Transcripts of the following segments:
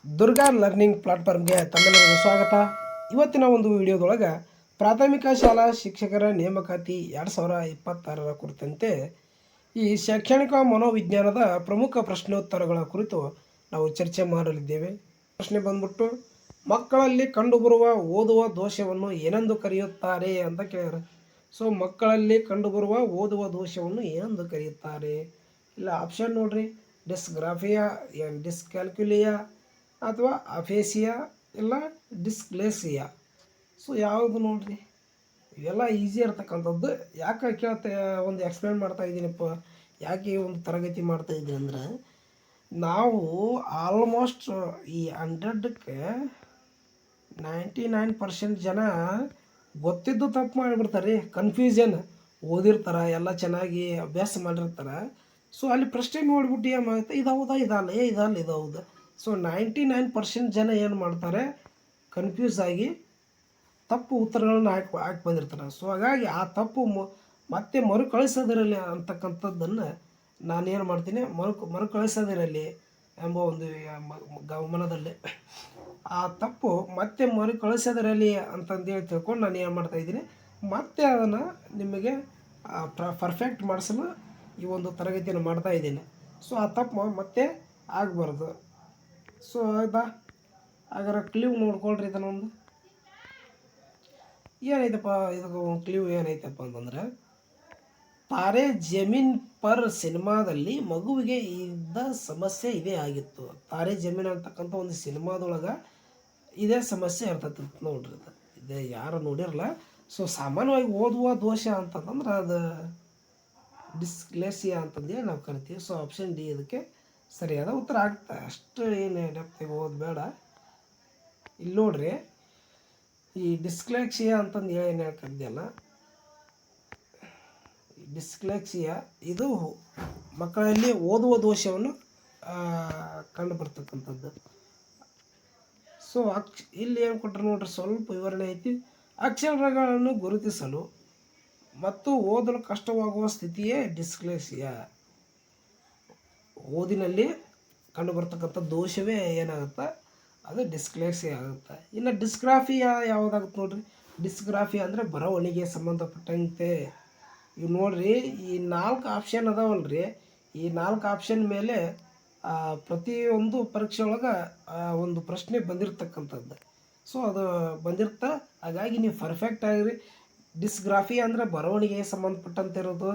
Durga learning ಪ್ಲಾಟ್ಫಾರ್ಮ್ಗೆ ತಮ್ಮೆಲ್ಲರಿಗೂ ಸ್ವಾಗತ. ಇವತ್ತಿನ ಒಂದು ವಿಡಿಯೋದೊಳಗೆ ಪ್ರಾಥಮಿಕ ಶಾಲಾ ಶಿಕ್ಷಕರ ನೇಮಕಾತಿ 2026 ಕುರಿತಂತೆ ಈ ಶೈಕ್ಷಣಿಕ ಮನೋವಿಜ್ಞಾನದ ಪ್ರಮುಖ ಪ್ರಶ್ನೋತ್ತರಗಳ ಕುರಿತು ನಾವು ಚರ್ಚೆ ಮಾಡಲಿದ್ದೇವೆ. ಪ್ರಶ್ನೆ ಬಂದ್ಬಿಟ್ಟು, ಮಕ್ಕಳಲ್ಲಿ ಕಂಡುಬರುವ ಓದುವ ದೋಷವನ್ನು ಏನೆಂದು ಕರೆಯುತ್ತಾರೆ ಅಂತ ಕೇಳಿದ್ರು. ಸೊ ಮಕ್ಕಳಲ್ಲಿ ಕಂಡುಬರುವ ಓದುವ ದೋಷವನ್ನು ಏನೆಂದು ಕರೆಯುತ್ತಾರೆ? ಇಲ್ಲ ಆಪ್ಷನ್ ನೋಡ್ರಿ, ಡಿಸ್ಗ್ರಾಫಿಯಾ, ಡಿಸ್ಕ್ಯಾಲ್ಕುಲಿಯಾ ಅಥವಾ ಅಫೇಸಿಯಾ ಇಲ್ಲ ಡಿಸ್ಗ್ಲೇಸಿಯಾ. ಸೊ ಯಾವುದು ನೋಡ್ರಿ, ಇವೆಲ್ಲ ಈಸಿ ಇರ್ತಕ್ಕಂಥದ್ದು. ಯಾಕೆ ಕೇಳ್ತಾ ಒಂದು ಎಕ್ಸ್ಪ್ಲೇನ್ ಮಾಡ್ತಾ ಇದ್ದೀನಪ್ಪ, ಯಾಕೆ ಈ ಒಂದು ತರಗತಿ ಮಾಡ್ತಾ ಇದ್ದೀನಿ ಅಂದ್ರೆ, ನಾವು ಆಲ್ಮೋಸ್ಟ್ ಈ 100ಕ್ಕೆ 99% ಜನ ಗೊತ್ತಿದ್ದು ತಪ್ಪು ಮಾಡಿಬಿಡ್ತಾರೆ ರೀ. ಕನ್ಫ್ಯೂಷನ್, ಓದಿರ್ತಾರೆ, ಎಲ್ಲ ಚೆನ್ನಾಗಿ ಅಭ್ಯಾಸ ಮಾಡಿರ್ತಾರೆ. ಸೊ ಅಲ್ಲಿ ಪ್ರಶ್ನೆ ನೋಡಿಬಿಟ್ಟು ಏನು ಮಾಡುತ್ತೆ, ಇದು ಹೌದಾ ಇದಲ್ಲ, ಇದಲ್ಲ ಇದು ಹೌದಾ. ಸೊ 99% ಜನ ಏನು ಮಾಡ್ತಾರೆ, ಕನ್ಫ್ಯೂಸ್ ಆಗಿ ತಪ್ಪು ಉತ್ತರಗಳನ್ನ ಹಾಕಿ ಬಂದಿರ್ತಾರೆ. ಸೊ ಹಾಗಾಗಿ ಆ ತಪ್ಪು ಮತ್ತೆ ಮರುಕಳಿಸೋದಿರಲಿ ಅಂತಕ್ಕಂಥದ್ದನ್ನು ನಾನೇನು ಮಾಡ್ತೀನಿ, ಮರುಕಳಿಸೋದಿರಲಿ ಎಂಬ ಒಂದು ಗಮನದಲ್ಲಿ ಆ ತಪ್ಪು ಮತ್ತೆ ಮರುಕಳಿಸೋದಿರಲಿ ಅಂತಂದೇಳಿ ತಿಳ್ಕೊಂಡು ನಾನು ಏನು ಮಾಡ್ತಾಯಿದ್ದೀನಿ, ಮತ್ತೆ ಅದನ್ನು ನಿಮಗೆ ಪರ್ಫೆಕ್ಟ್ ಮಾಡಿಸಲು ಈ ಒಂದು ತರಗತಿಯನ್ನು ಮಾಡ್ತಾಯಿದ್ದೀನಿ. ಸೊ ಆ ತಪ್ಪು ಮತ್ತೆ ಆಗಬಾರ್ದು. ಸೊ ಆಯ್ತಾ, ಹಾಗಾದ್ರೆ ಕ್ಲೀವ್ ನೋಡ್ಕೊಳ್ರಿ. ಇದನ್ನೊಂದು ಏನೈತಪ್ಪ, ಇದಕ್ಕೆ ಕ್ಲೀವ್ ಏನೈತಪ್ಪ ಅಂತಂದ್ರೆ, ತಾರೆ ಜಮೀನ್ ಪರ್ ಸಿನಿಮಾದಲ್ಲಿ ಮಗುವಿಗೆ ಇದ್ದ ಸಮಸ್ಯೆ ಇದೇ ಆಗಿತ್ತು. ತಾರೆ ಜಮೀನ್ ಅಂತಕ್ಕಂಥ ಒಂದು ಸಿನಿಮಾದೊಳಗೆ ಇದೇ ಸಮಸ್ಯೆ ಇರ್ತೈತಿ ನೋಡ್ರಿ. ಇದೇ ಯಾರು ನೋಡಿರಲ್ಲ. ಸೊ ಸಾಮಾನ್ಯವಾಗಿ ಓದುವ ದೋಷ ಅಂತಂದ್ರೆ ಅದು ಡಿಸ್ಗ್ಲೇಸಿಯಾ ಅಂತಂದೇಳಿ ನಾವು ಕರಿತೀವಿ. ಸೊ ಆಪ್ಷನ್ ಡಿ ಇದಕ್ಕೆ ಸರಿಯಾದ ಉತ್ತರ ಆಗ್ತಾ. ಅಷ್ಟು ಏನು ಡೆಪ್ತಿಗೆ ಓದಬೇಡ. ಇಲ್ಲಿ ನೋಡ್ರಿ, ಈ ಡಿಸ್ಗ್ಲೇಸಿಯಾ ಅಂತಂದು ಏನು ಹೇಳ್ಕಂದ್ಯಲ್ಲ, ಡಿಸ್ಗ್ಲೇಸಿಯಾ ಇದು ಮಕ್ಕಳಲ್ಲಿ ಓದುವ ದೋಷವನ್ನು ಕಂಡು ಬರ್ತಕ್ಕಂಥದ್ದು. ಸೊ ಇಲ್ಲಿ ಏನು ಕೊಟ್ಟರು ನೋಡ್ರಿ, ಸ್ವಲ್ಪ ವಿವರಣೆ ಐತಿ. ಅಕ್ಷರಗಳನ್ನು ಗುರುತಿಸಲು ಮತ್ತು ಓದಲು ಕಷ್ಟವಾಗುವ ಸ್ಥಿತಿಯೇ ಡಿಸ್ಗ್ಲೇಸಿಯಾ. ಓದಿನಲ್ಲಿ ಕಂಡು ಬರ್ತಕ್ಕಂಥ ದೋಷವೇ ಏನಾಗುತ್ತೆ, ಅದು ಡಿಸ್ಗ್ಲೇಸಿಯಾ ಆಗುತ್ತೆ. ಇನ್ನು ಡಿಸ್ಗ್ರಾಫಿಯಾ ಯಾವುದಾಗುತ್ತೆ ನೋಡ್ರಿ. ಡಿಸ್ಗ್ರಾಫಿಯಾ ಅಂದರೆ ಬರವಣಿಗೆ ಸಂಬಂಧಪಟ್ಟಂತೆ. ಇವು ನೋಡ್ರಿ, ಈ 4 ಆಪ್ಷನ್ ಅದಾವಲ್ರಿ, ಈ 4 ಆಪ್ಷನ್ ಮೇಲೆ ಪ್ರತಿಯೊಂದು ಪರೀಕ್ಷೆ ಒಳಗೆ ಒಂದು ಪ್ರಶ್ನೆ ಬಂದಿರತಕ್ಕಂಥದ್ದು. ಸೊ ಅದು ಬಂದಿರ್ತಾ, ಹಾಗಾಗಿ ನೀವು ಪರ್ಫೆಕ್ಟ್ ಆಗಿರಿ. ಡಿಸ್ಗ್ರಾಫಿಯಾ ಅಂದರೆ ಬರವಣಿಗೆಗೆ ಸಂಬಂಧಪಟ್ಟಂತೆ ಇರೋದು.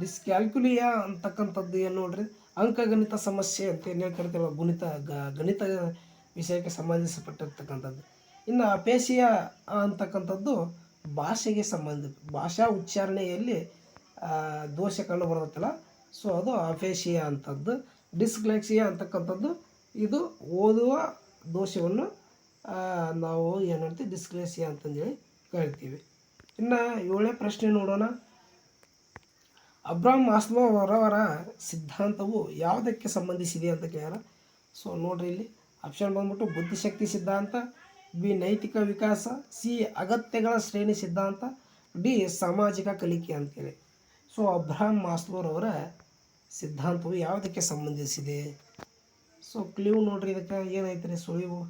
ಡಿಸ್ಕ್ಯಾಲ್ಕುಲಿಯಾ ಅಂತಕ್ಕಂಥದ್ದು ಏನು ನೋಡ್ರಿ, ಅಂಕಗಣಿತ ಸಮಸ್ಯೆ ಅಂತ ಏನು ಕರಿತೀವಿ, ಗಣಿತ ವಿಷಯಕ್ಕೆ ಸಂಬಂಧಿಸಪಟ್ಟಿರ್ತಕ್ಕಂಥದ್ದು. ಇನ್ನು ಅಪೇಸಿಯಾ ಅಂತಕ್ಕಂಥದ್ದು ಭಾಷೆಗೆ ಭಾಷಾ ಉಚ್ಚಾರಣೆಯಲ್ಲಿ ದೋಷ ಕಂಡು ಬರುತ್ತಲ್ಲ, ಸೊ ಅದು ಅಪೇಸಿಯಾ ಅಂತದ್ದು. ಡಿಸ್ಗ್ಲೇಸಿಯಾ ಅಂತಕ್ಕಂಥದ್ದು ಇದು ಓದುವ ದೋಷವನ್ನು ನಾವು ಏನು ಹೇಳ್ತೀವಿ, ಡಿಸ್ಗ್ಲೇಸಿಯಾ ಅಂತಂದೇಳಿ ಕರಿತೀವಿ. ಇನ್ನು 7ನೇ ಪ್ರಶ್ನೆ ನೋಡೋಣ. ಅಬ್ರಾಮ್ ಮಾಸ್ಲೋ ಅವರವರ ಸಿದ್ಧಾಂತವು ಯಾವುದಕ್ಕೆ ಸಂಬಂಧಿಸಿದೆ ಅಂತ ಕೇಳ್ಯಾರ. ಸೊ ನೋಡ್ರಿ, ಇಲ್ಲಿ ಆಪ್ಷನ್ ಬಂದ್ಬಿಟ್ಟು ಬುದ್ಧಿಶಕ್ತಿ ಸಿದ್ಧಾಂತ, ಬಿ ನೈತಿಕ ವಿಕಾಸ, ಸಿ ಅಗತ್ಯಗಳ ಶ್ರೇಣಿ ಸಿದ್ಧಾಂತ, ಡಿ ಸಾಮಾಜಿಕ ಕಲಿಕೆ ಅಂತೇಳಿ. ಸೊ ಅಬ್ರಾಮ್ ಮಾಸ್ಲೋರವರ ಸಿದ್ಧಾಂತವು ಯಾವುದಕ್ಕೆ ಸಂಬಂಧಿಸಿದೆ? ಸೊ ಕ್ಲೀವ್ ನೋಡ್ರಿ, ಇದಕ್ಕೆ ಏನೈತ್ರಿ ಸುಳಿವು,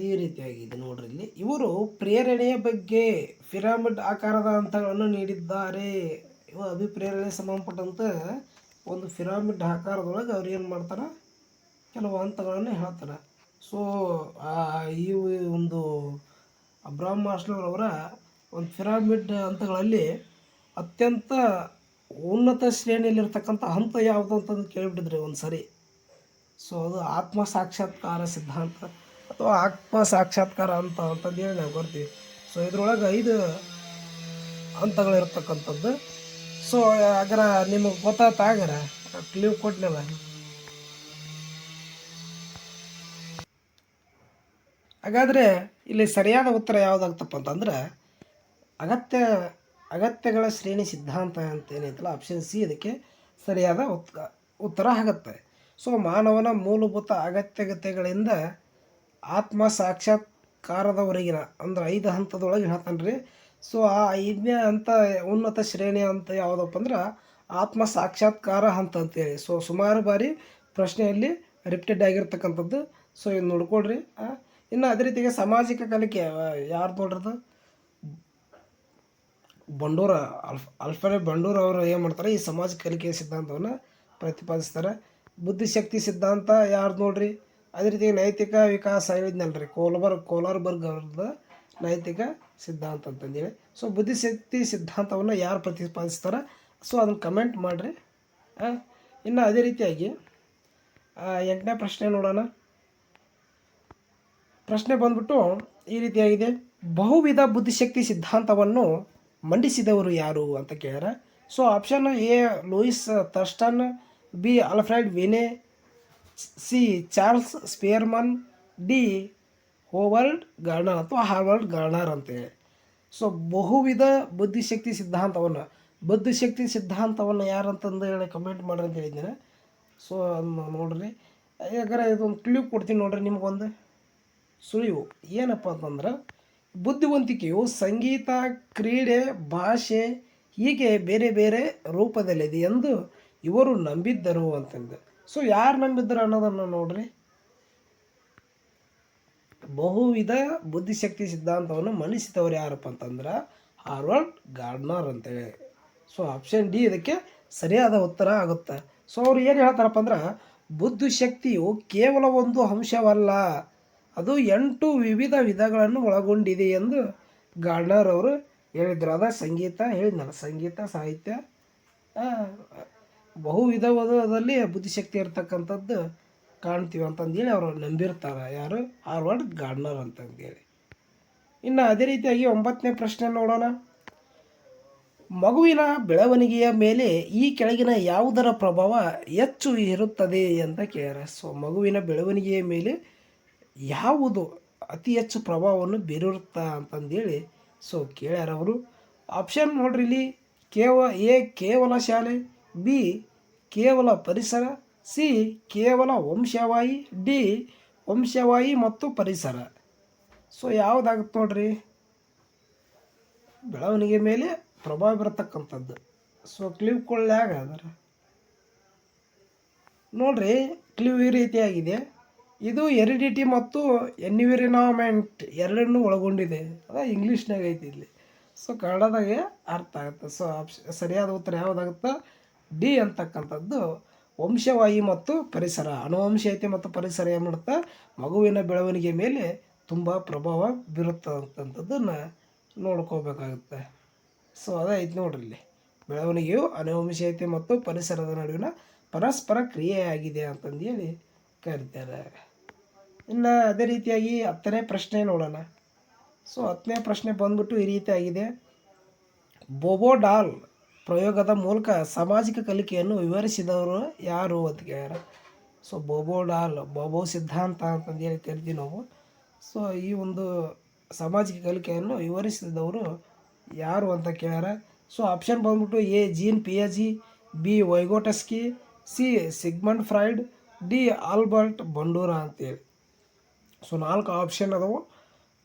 ಈ ರೀತಿಯಾಗಿದೆ ನೋಡ್ರಿ. ಇಲ್ಲಿ ಇವರು ಪ್ರೇರಣೆಯ ಬಗ್ಗೆ ಪಿರಮಿಡ್ ಆಕಾರದ ಹಂತಗಳನ್ನು ನೀಡಿದ್ದಾರೆ. ಇವು ಅಭಿಪ್ರೇರಣೆ ಸಂಬಂಧಪಟ್ಟಂತೆ ಒಂದು ಪಿರಮಿಡ್ ಆಕಾರದೊಳಗೆ ಅವ್ರು ಏನು ಮಾಡ್ತಾರೆ, ಕೆಲವು ಹಂತಗಳನ್ನು ಹೇಳ್ತಾರೆ. ಸೊ ಈ ಒಂದು ಅಬ್ರಾಮ್ ಮಾಸ್ಲೋ ಅವರ ಒಂದು ಪಿರಮಿಡ್ ಹಂತಗಳಲ್ಲಿ ಅತ್ಯಂತ ಉನ್ನತ ಶ್ರೇಣಿಯಲ್ಲಿರ್ತಕ್ಕಂಥ ಹಂತ ಯಾವುದು ಅಂತಂದು ಕೇಳಿಬಿಟ್ಟಿದ್ರಿ ಒಂದು ಸರಿ. ಸೊ ಅದು ಆತ್ಮ ಸಾಕ್ಷಾತ್ಕಾರ ಸಿದ್ಧಾಂತ ಅಥವಾ ಆತ್ಮ ಸಾಕ್ಷಾತ್ಕಾರ ಅಂತಂದೇಳಿ ನಾವು ಬರ್ತೀವಿ. ಸೊ ಇದ್ರೊಳಗೆ 5 ಹಂತಗಳಿರ್ತಕ್ಕಂಥದ್ದು. ಸೊ ಹಾಗಾದ್ರೆ ನಿಮಗೆ ಗೊತ್ತಾಗ್ರ ಕ್ಲೀವ್ ಕೊಟ್ಟನಲ್ಲ. ಹಾಗಾದರೆ ಇಲ್ಲಿ ಸರಿಯಾದ ಉತ್ತರ ಯಾವುದಾಗ್ತಪ್ಪ ಅಂತಂದ್ರೆ, ಅಗತ್ಯಗಳ ಶ್ರೇಣಿ ಸಿದ್ಧಾಂತ ಅಂತ ಏನೈತಲ್ಲ, ಆಪ್ಷನ್ ಸಿ ಇದಕ್ಕೆ ಸರಿಯಾದ ಉತ್ತರ ಆಗುತ್ತೆ. ಸೊ ಮಾನವನ ಮೂಲಭೂತ ಅಗತ್ಯತೆಗಳಿಂದ ಆತ್ಮ ಸಾಕ್ಷಾತ್ಕಾರದವರೆಗಿನ ಅಂದ್ರೆ 5 ಹಂತದೊಳಗೆ ಹೇಳ್ತಾನೆ ರೀ. ಸೊ ಆ 5ನೇ ಹಂತ ಉನ್ನತ ಶ್ರೇಣಿ ಅಂತ ಯಾವುದಪ್ಪ ಅಂದ್ರೆ ಆತ್ಮ ಸಾಕ್ಷಾತ್ಕಾರ ಹಂತ ಅಂತೇಳಿ. ಸೊ ಸುಮಾರು ಬಾರಿ ಪ್ರಶ್ನೆಯಲ್ಲಿ ರಿಪೀಟೆಡ್ ಆಗಿರ್ತಕ್ಕಂಥದ್ದು. ಸೊ ಇದು ನೋಡ್ಕೊಳ್ರಿ. ಇನ್ನು ಅದೇ ರೀತಿಗೆ ಸಾಮಾಜಿಕ ಕಲಿಕೆ ಯಾರು ನೋಡ್ರದು ಬಂಡೂರ ಆಲ್ಫ್ರೆಡ್ ಬಂಡೂರ್ ಅವರು ಏನು ಮಾಡ್ತಾರೆ, ಈ ಸಮಾಜ ಕಲಿಕೆಯ ಸಿದ್ಧಾಂತವನ್ನು ಪ್ರತಿಪಾದಿಸ್ತಾರೆ. ಬುದ್ಧಿಶಕ್ತಿ ಸಿದ್ಧಾಂತ ಯಾರು ನೋಡ್ರಿ, ಅದೇ ರೀತಿ ನೈತಿಕ ವಿಕಾಸ ಹೇಳಿದ್ನಲ್ರಿ ಕೋಲಾರ್ಬರ್ಗ್ ಅವ್ರದ್ದು ನೈತಿಕ ಸಿದ್ಧಾಂತ ಅಂತಂದೇಳಿ. ಸೊ ಬುದ್ಧಿಶಕ್ತಿ ಸಿದ್ಧಾಂತವನ್ನು ಯಾರು ಪ್ರತಿಪಾದಿಸ್ತಾರೆ, ಸೊ ಅದನ್ನು ಕಮೆಂಟ್ ಮಾಡಿರಿ. ಇನ್ನು ಅದೇ ರೀತಿಯಾಗಿ 8ನೇ ಪ್ರಶ್ನೆ ನೋಡೋಣ. ಪ್ರಶ್ನೆ ಬಂದ್ಬಿಟ್ಟು ಈ ರೀತಿಯಾಗಿದೆ: ಬಹುವಿಧ ಬುದ್ಧಿಶಕ್ತಿ ಸಿದ್ಧಾಂತವನ್ನು ಮಂಡಿಸಿದವರು ಯಾರು ಅಂತ ಕೇಳ್ಯಾರ. So option A Louis Thurstone, B Alfred ವಿನೆ, C Charles Spearman, D Howard Gardner ಅಥವಾ ಹಾರ್ವರ್ಡ್ ಗಾರ್ನರ್ ಅಂತೇಳಿ. ಸೊ ಬಹುವಿಧ ಬುದ್ಧಿಶಕ್ತಿ ಸಿದ್ಧಾಂತವನ್ನು ಯಾರು ಅಂತಂದು ಹೇಳಿ ಕಮೆಂಟ್ ಮಾಡ್ರಿ ಅಂತ ಹೇಳಿದ್ದೇನೆ. ಸೊ ಅದನ್ನ ನೋಡ್ರಿ. ಯಾಕಂದರೆ ಇದೊಂದು ಕ್ಲೂ ಕೊಡ್ತೀನಿ ನೋಡ್ರಿ ನಿಮ್ಗೊಂದು ಸುಳಿವು. ಏನಪ್ಪ ಅಂತಂದ್ರೆ, ಬುದ್ಧಿವಂತಿಕೆಯು ಸಂಗೀತ, ಕ್ರೀಡೆ, ಭಾಷೆ ಹೀಗೆ ಬೇರೆ ಬೇರೆ ರೂಪದಲ್ಲಿದೆ ಎಂದು ಇವರು ನಂಬಿದ್ದರು ಅಂತಂದು. ಸೊ ಯಾರು ನಂಬಿದ್ದರು ಅನ್ನೋದನ್ನು ನೋಡ್ರಿ. ಬಹುವಿಧ ಬುದ್ಧಿಶಕ್ತಿ ಸಿದ್ಧಾಂತವನ್ನು ಮಂಡಿಸಿದವರು ಯಾರಪ್ಪ ಅಂತಂದ್ರೆ ಹಾರ್ವರ್ಡ್ ಗಾರ್ಡ್ನರ್ ಅಂತೇಳಿ. ಸೊ ಆಪ್ಷನ್ ಡಿ ಇದಕ್ಕೆ ಸರಿಯಾದ ಉತ್ತರ ಆಗುತ್ತೆ. ಸೊ ಅವ್ರು ಏನು ಹೇಳ್ತಾರಪ್ಪ ಅಂದ್ರೆ, ಬುದ್ಧಿಶಕ್ತಿಯು ಕೇವಲ ಒಂದು ಅಂಶವಲ್ಲ, ಅದು 8 ವಿವಿಧ ವಿಧಗಳನ್ನು ಒಳಗೊಂಡಿದೆ ಎಂದು ಗಾರ್ಡ್ನರ್ ಅವರು ಹೇಳಿದರು. ಅದ ಸಂಗೀತ ಹೇಳಿದ್ನಲ್ಲ, ಸಂಗೀತ, ಸಾಹಿತ್ಯ, ಬಹುವಿಧವಾದಲ್ಲಿ ಬುದ್ಧಿಶಕ್ತಿ ಇರ್ತಕ್ಕಂಥದ್ದು ಕಾಣ್ತೀವಿ ಅಂತಂದೇಳಿ ಅವರು ನಂಬಿರ್ತಾರೆ. ಯಾರು? ಹಾರ್ವರ್ಡ್ ಗಾರ್ಡ್ನರ್ ಅಂತಂದೇಳಿ. ಇನ್ನು ಅದೇ ರೀತಿಯಾಗಿ 9ನೇ ಪ್ರಶ್ನೆ ನೋಡೋಣ. ಮಗುವಿನ ಬೆಳವಣಿಗೆಯ ಮೇಲೆ ಈ ಕೆಳಗಿನ ಯಾವುದರ ಪ್ರಭಾವ ಹೆಚ್ಚು ಇರುತ್ತದೆ ಅಂತ ಕೇಳ್ಯಾರ. ಸೊ ಮಗುವಿನ ಬೆಳವಣಿಗೆಯ ಮೇಲೆ ಯಾವುದು ಅತಿ ಹೆಚ್ಚು ಪ್ರಭಾವವನ್ನು ಬೀರುತ್ತಾ ಅಂತಂದೇಳಿ ಸೊ ಕೇಳ್ಯಾರ ಅವರು. ಆಪ್ಷನ್ ನೋಡ್ರಿ ಇಲ್ಲಿ: ಎ ಕೇವಲ ಶಾಲೆ, ಬಿ ಕೇವಲ ಪರಿಸರ, ಸಿ ಕೇವಲ ವಂಶವಾಹಿ, ಡಿ ವಂಶವಾಹಿ ಮತ್ತು ಪರಿಸರ. ಸೊ ಯಾವುದಾಗುತ್ತೆ ನೋಡ್ರಿ ಬೆಳವಣಿಗೆ ಮೇಲೆ ಪ್ರಭಾವ ಬೀರತಕ್ಕಂಥದ್ದು. ಸೊ ಕ್ಲಿವ್ಗಳಾಗ ಅದರ ನೋಡ್ರಿ, ಕ್ಲಿವ್ ಈ ರೀತಿಯಾಗಿದೆ. ಇದು ಎರಿಡಿಟಿ ಮತ್ತು ಎನ್ವಿರಾನ್ಮೆಂಟ್ ಎರಡನ್ನೂ ಒಳಗೊಂಡಿದೆ. ಅದ ಇಂಗ್ಲೀಷ್ನಾಗ ಐತಿ ಇಲ್ಲಿ. ಸೊ ಕನ್ನಡದಾಗೆ ಅರ್ಥ ಆಗುತ್ತೆ. ಸೊ ಸರಿಯಾದ ಉತ್ತರ ಯಾವುದಾಗುತ್ತೆ? ಡಿ ಅಂತಕ್ಕಂಥದ್ದು ವಂಶವಾಹಿ ಮತ್ತು ಪರಿಸರ. ಅನುವಂಶೀಯತೆ ಮತ್ತು ಪರಿಸರ ಏನು ಮಾಡುತ್ತೆ, ಮಗುವಿನ ಬೆಳವಣಿಗೆ ಮೇಲೆ ತುಂಬ ಪ್ರಭಾವ ಬೀರುತ್ತಂಥದ್ದನ್ನು ನೋಡ್ಕೋಬೇಕಾಗುತ್ತೆ. ಸೊ ಅದೇ ಐತೆ ನೋಡ್ರಿ ಇಲ್ಲಿ. ಬೆಳವಣಿಗೆಯು ಅನುವಂಶೀಯತೆ ಮತ್ತು ಪರಿಸರದ ನಡುವಿನ ಪರಸ್ಪರ ಕ್ರಿಯೆಯಾಗಿದೆ ಅಂತಂದೇಳಿ ಕರೀತಾರೆ. ಇನ್ನು ಅದೇ ರೀತಿಯಾಗಿ 10ನೇ ಪ್ರಶ್ನೆ ನೋಡೋಣ. ಸೊ 10ನೇ ಪ್ರಶ್ನೆ ಬಂದ್ಬಿಟ್ಟು ಈ ರೀತಿಯಾಗಿದೆ: ಬೋಬೋ ಡಾಲ್ ಪ್ರಯೋಗದ ಮೂಲಕ ಸಾಮಾಜಿಕ ಕಲಿಕೆಯನ್ನು ವಿವರಿಸಿದವರು ಯಾರು ಅಂತ ಕೇಳ್ಯಾರ. ಸೊ ಬೋಬೋ ಸಿದ್ಧಾಂತ ಅಂತಂದೇಳಿ ಕರಿತೀವಿ ನಾವು. ಸೊ ಈ ಒಂದು ಸಾಮಾಜಿಕ ಕಲಿಕೆಯನ್ನು ವಿವರಿಸಿದವರು ಯಾರು ಅಂತ ಕೇಳ್ಯಾರ. ಸೊ ಆಪ್ಷನ್ ಬಂದ್ಬಿಟ್ಟು ಎ ಜೀನ್ ಪಿಯಾಜಿ, B Vygotsky, C Sigmund Freud, D Albert Bandura ಅಂತೇಳಿ. ಸೊ 4 ಆಪ್ಷನ್ ಅದಾವು.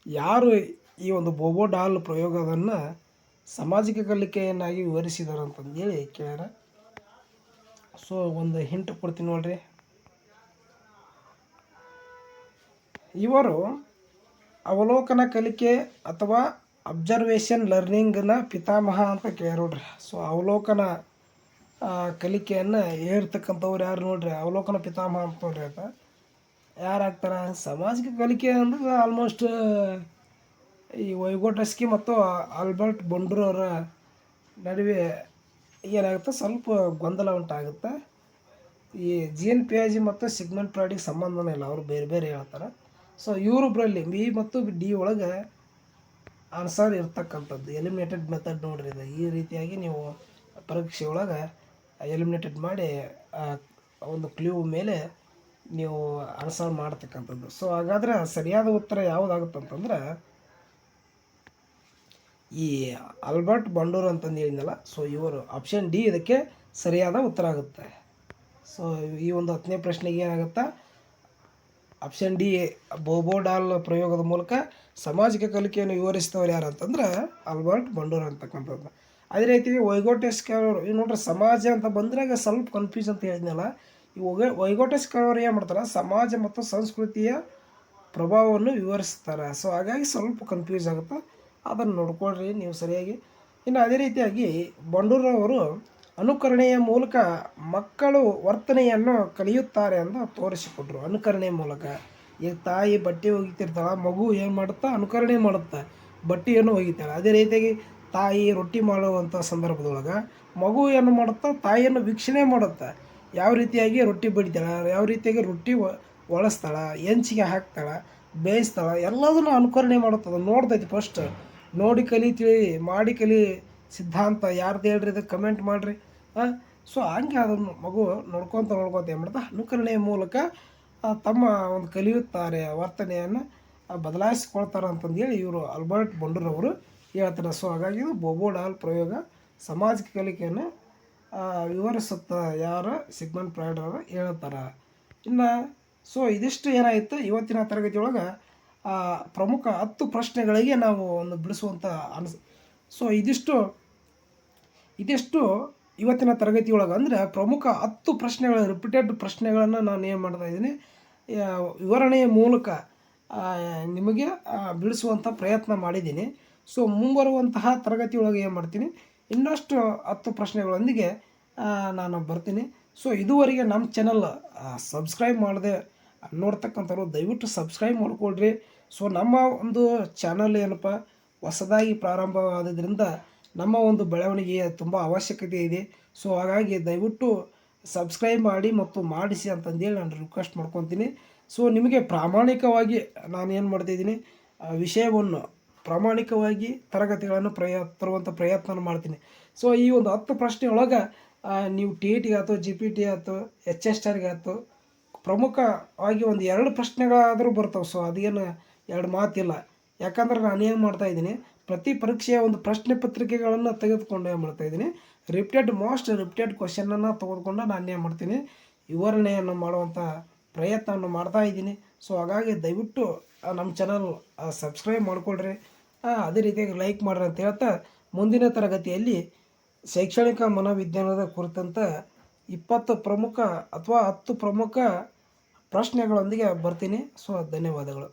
ಯಾರು ಈ ಒಂದು ಬೋಬೋ ಡಾಲ್ ಪ್ರಯೋಗವನ್ನು ಸಾಮಾಜಿಕ ಕಲಿಕೆಯನ್ನಾಗಿ ವಿವರಿಸಿದರು ಅಂತಂದೇಳಿ ಕೇಳ್ಯಾರ. ಸೊ ಒಂದು ಹಿಂಟ್ ಕೊಡ್ತೀನಿ ನೋಡ್ರಿ. ಇವರು ಅವಲೋಕನ ಕಲಿಕೆ ಅಥವಾ ಅಬ್ಸರ್ವೇಷನ್ ಲರ್ನಿಂಗ್ನ ಪಿತಾಮಹ ಅಂತ ಕೇಳ್ಯಾರ ನೋಡ್ರಿ. ಸೊ ಅವಲೋಕನ ಕಲಿಕೆಯನ್ನು ಹೇಳ್ತಕ್ಕಂಥವ್ರು ಯಾರು ನೋಡ್ರಿ, ಅವಲೋಕನ ಪಿತಾಮಹ ಅಂತ ನೋಡ್ರಿ. ಅಂತ ಯಾರಾಗ್ತಾರೆ? ಸಾಮಾಜಿಕ ಕಲಿಕೆ ಅಂದ್ರೆ ಆಲ್ಮೋಸ್ಟ್ ಈ ವೈಗೋಟಸ್ಕಿ ಮತ್ತು ಆಲ್ಬರ್ಟ್ ಬಂಡೂರ್ ಅವರ ನಡುವೆ ಏನಾಗುತ್ತೆ, ಸ್ವಲ್ಪ ಗೊಂದಲ ಉಂಟಾಗುತ್ತೆ. ಈ ಜೀನ್ ಪಿಯಾಜಿ ಮತ್ತು ಸಿಗ್ಮಂಡ್ ಫ್ರಾಯ್ಡಿಗೆ ಸಂಬಂಧನೇ ಇಲ್ಲ, ಅವರು ಬೇರೆ ಬೇರೆ ಹೇಳ್ತಾರೆ. ಸೊ ಇವರೊಬ್ಬರಲ್ಲಿ ಬಿ ಮತ್ತು ಡಿ ಒಳಗೆ ಆನ್ಸರ್ ಇರ್ತಕ್ಕಂಥದ್ದು ಎಲಿಮಿನೇಟೆಡ್ ಮೆಥಡ್ ನೋಡ್ರಿ. ಇದು ಈ ರೀತಿಯಾಗಿ ನೀವು ಪರೀಕ್ಷೆ ಒಳಗೆ ಎಲಿಮಿನೇಟೆಡ್ ಮಾಡಿ ಒಂದು ಕ್ಲೂ ಮೇಲೆ ನೀವು ಆನ್ಸರ್ ಮಾಡ್ತಕ್ಕಂಥದ್ದು. ಸೊ ಹಾಗಾದರೆ ಸರಿಯಾದ ಉತ್ತರ ಯಾವುದಾಗುತ್ತೆ ಅಂತಂದ್ರೆ ಈ ಆಲ್ಬರ್ಟ್ ಬಂಡೂರ್ ಅಂತಂದು ಹೇಳಿದ್ನಲ್ಲ, ಸೊ ಇವರು ಆಪ್ಷನ್ ಡಿ ಇದಕ್ಕೆ ಸರಿಯಾದ ಉತ್ತರ ಆಗುತ್ತೆ. ಸೊ ಈ ಒಂದು 10ನೇ ಪ್ರಶ್ನೆಗೆ ಏನಾಗುತ್ತೆ, ಆಪ್ಷನ್ ಡಿ ಬೋಬೋ ಡಾಲ್ ಪ್ರಯೋಗದ ಮೂಲಕ ಸಾಮಾಜಿಕ ಕಲಿಕೆಯನ್ನು ವಿವರಿಸಿದವರು ಯಾರು ಅಂತಂದ್ರೆ ಆಲ್ಬರ್ಟ್ ಬಂಡೂರ್ ಅಂತಕ್ಕಂಥದ್ದು. ಅದೇ ರೀತಿ ವೈಗೋಟಸ್ಕಿ ಅವರು ನೋಡ್ರಿ, ಸಮಾಜ ಅಂತ ಬಂದ್ರಾಗ ಸ್ವಲ್ಪ ಕನ್ಫ್ಯೂಸ್ ಅಂತ ಹೇಳಿದ್ನಲ್ಲ, ಈ ವೈಗೋಟಸ್ಕರ್ ಅವರು ಏನು ಮಾಡ್ತಾರೆ, ಸಮಾಜ ಮತ್ತು ಸಂಸ್ಕೃತಿಯ ಪ್ರಭಾವವನ್ನು ವಿವರಿಸ್ತಾರೆ. ಸೊ ಹಾಗಾಗಿ ಸ್ವಲ್ಪ ಕನ್ಫ್ಯೂಸ್ ಆಗುತ್ತೆ, ಅದನ್ನು ನೋಡ್ಕೊಳ್ರಿ ನೀವು ಸರಿಯಾಗಿ. ಇನ್ನು ಅದೇ ರೀತಿಯಾಗಿ ಬಂಡೂರವರು ಅನುಕರಣೆಯ ಮೂಲಕ ಮಕ್ಕಳು ವರ್ತನೆಯನ್ನು ಕಲಿಯುತ್ತಾರೆ ಅಂತ ತೋರಿಸಿಕೊಟ್ರು. ಅನುಕರಣೆಯ ಮೂಲಕ ಈಗ ತಾಯಿ ಬಟ್ಟೆ ಒಗಿತಿರ್ತಾಳೆ, ಮಗು ಏನು ಮಾಡುತ್ತಾ ಅನುಕರಣೆ ಮಾಡುತ್ತಾ ಬಟ್ಟೆಯನ್ನು ಒಗಿತಾಳೆ. ಅದೇ ರೀತಿಯಾಗಿ ತಾಯಿ ರೊಟ್ಟಿ ಮಾಡುವಂಥ ಸಂದರ್ಭದೊಳಗೆ ಮಗು ಏನು ಮಾಡುತ್ತಾ ತಾಯಿಯನ್ನು ವೀಕ್ಷಣೆ ಮಾಡುತ್ತಾ ಯಾವ ರೀತಿಯಾಗಿ ರೊಟ್ಟಿ ಬಡಿತಾಳೆ, ಯಾವ ರೀತಿಯಾಗಿ ರೊಟ್ಟಿ ಒಳಸ್ತಾಳೆ, ಹೆಂಚಿಗೆ ಹಾಕ್ತಾಳೆ, ಬೇಯಿಸ್ತಾಳೆ, ಎಲ್ಲದನ್ನು ಅನುಕರಣೆ ಮಾಡುತ್ತದೆ. ನೋಡ್ತೈತಿ ಫಸ್ಟ್ ನೋಡಿ ಕಲಿ ತಿಳಿ ಮಾಡಿ ಕಲಿ ಸಿದ್ಧಾಂತ ಯಾರ್ದು ಹೇಳ್ರಿ, ಇದಕ್ಕೆ ಕಮೆಂಟ್ ಮಾಡಿರಿ. ಸೊ ಹಂಗೆ ಅದನ್ನು ಮಗು ನೋಡ್ಕೊತ ಏನು ಮಾಡ್ತಾ ಅನುಕರಣೆಯ ಮೂಲಕ ತಮ್ಮ ಒಂದು ಕಲಿಯುತ್ತಾರೆ, ವರ್ತನೆಯನ್ನು ಬದಲಾಯಿಸ್ಕೊಳ್ತಾರೆ ಅಂತಂದೇಳಿ ಇವರು ಆಲ್ಬರ್ಟ್ ಬಂಡೂರವರು ಹೇಳ್ತಾರೆ. ಸೊ ಹಾಗಾಗಿ ಇದು ಬೋಬೋ ಡಾಲ್ ಪ್ರಯೋಗ ಸಾಮಾಜಿಕ ಕಲಿಕೆಯನ್ನು ವಿವರಿಸುತ್ತಾ ಯಾರು ಸಿಗ್ಮಂಡ್ ಫ್ರಾಯ್ಡ್ ಅವರು ಹೇಳ್ತಾರೆ. ಇನ್ನು ಸೊ ಇದಿಷ್ಟು ಏನಾಯಿತು ಇವತ್ತಿನ ತರಗತಿಯೊಳಗೆ ಪ್ರಮುಖ 10 ಪ್ರಶ್ನೆಗಳಿಗೆ ನಾವು ಒಂದು ಬಿಡಿಸುವಂಥ ಸೊ ಇದಿಷ್ಟು ಇವತ್ತಿನ ತರಗತಿಯೊಳಗೆ ಅಂದರೆ ಪ್ರಮುಖ 10 ಪ್ರಶ್ನೆಗಳ ರಿಪೀಟೆಡ್ ಪ್ರಶ್ನೆಗಳನ್ನು ನಾನು ಏನು ಮಾಡ್ತಾಯಿದ್ದೀನಿ, ವಿವರಣೆಯ ಮೂಲಕ ನಿಮಗೆ ಬಿಡಿಸುವಂಥ ಪ್ರಯತ್ನ ಮಾಡಿದ್ದೀನಿ. ಸೊ ಮುಂಬರುವಂತಹ ತರಗತಿಯೊಳಗೆ ಏನು ಮಾಡ್ತೀನಿ, ಇನ್ನಷ್ಟು 10 ಪ್ರಶ್ನೆಗಳೊಂದಿಗೆ ನಾನು ಬರ್ತೀನಿ. ಸೊ ಇದುವರೆಗೆ ನಮ್ಮ ಚಾನಲ್ ಸಬ್ಸ್ಕ್ರೈಬ್ ಮಾಡದೆ ನೋಡ್ತಕ್ಕಂಥವ್ರು ದಯವಿಟ್ಟು ಸಬ್ಸ್ಕ್ರೈಬ್ ಮಾಡಿಕೊಳ್ರಿ. ಸೊ ನಮ್ಮ ಒಂದು ಚಾನಲ್ ಏನಪ್ಪ ಹೊಸದಾಗಿ ಪ್ರಾರಂಭವಾದ್ದರಿಂದ ನಮ್ಮ ಒಂದು ಬೆಳವಣಿಗೆಯ ತುಂಬ ಅವಶ್ಯಕತೆ ಇದೆ. ಸೊ ಹಾಗಾಗಿ ದಯವಿಟ್ಟು ಸಬ್ಸ್ಕ್ರೈಬ್ ಮಾಡಿ ಮತ್ತು ಮಾಡಿಸಿ ಅಂತಂದೇಳಿ ನಾನು ರಿಕ್ವೆಸ್ಟ್ ಮಾಡ್ಕೊತೀನಿ. ಸೊ ನಿಮಗೆ ಪ್ರಾಮಾಣಿಕವಾಗಿ ನಾನು ಏನು ಮಾಡ್ತಾಯಿದ್ದೀನಿ, ವಿಷಯವನ್ನು ಪ್ರಾಮಾಣಿಕವಾಗಿ ತರಗತಿಗಳನ್ನು ತರುವಂಥ ಪ್ರಯತ್ನ ಮಾಡ್ತೀನಿ. ಸೊ ಈ ಒಂದು 10 ಪ್ರಶ್ನೆ ಒಳಗೆ ನೀವು TET ಆಯ್ತು, GPT ಆಯ್ತು, HSR ಆಯ್ತು, ಪ್ರಮುಖವಾಗಿ ಒಂದು 2 ಪ್ರಶ್ನೆಗಳಾದರೂ ಬರ್ತವೆ. ಸೊ ಅದೇನು 2 ಮಾತಿಲ್ಲ. ಯಾಕಂದ್ರೆ ನಾನೇನು ಮಾಡ್ತಾಯಿದ್ದೀನಿ, ಪ್ರತಿ ಪರೀಕ್ಷೆಯ ಒಂದು ಪ್ರಶ್ನೆ ಪತ್ರಿಕೆಗಳನ್ನು ತೆಗೆದುಕೊಂಡು ಏನು ಮಾಡ್ತಾಯಿದ್ದೀನಿ, ಮೋಸ್ಟ್ ರಿಪೀಟೆಡ್ ಕ್ವಶನನ್ನು ತೆಗೆದುಕೊಂಡು ನಾನು ಏನು ಮಾಡ್ತೀನಿ, ವಿವರಣೆಯನ್ನು ಮಾಡುವಂಥ ಪ್ರಯತ್ನವನ್ನು ಮಾಡ್ತಾಯಿದ್ದೀನಿ. ಸೊ ಹಾಗಾಗಿ ದಯವಿಟ್ಟು ನಮ್ಮ ಚಾನಲ್ ಸಬ್ಸ್ಕ್ರೈಬ್ ಮಾಡಿಕೊಳ್ರಿ, ಅದೇ ರೀತಿಯಾಗಿ ಲೈಕ್ ಮಾಡಿರಿ ಅಂತ ಹೇಳ್ತಾ ಮುಂದಿನ ತರಗತಿಯಲ್ಲಿ ಶೈಕ್ಷಣಿಕ ಮನೋವಿಜ್ಞಾನದ ಕುರಿತಂತೆ 20 ಪ್ರಮುಖ ಅಥವಾ 10 ಪ್ರಮುಖ ಪ್ರಶ್ನೆಗಳೊಂದಿಗೆ ಬರ್ತೀನಿ. ಸೊ ಧನ್ಯವಾದಗಳು.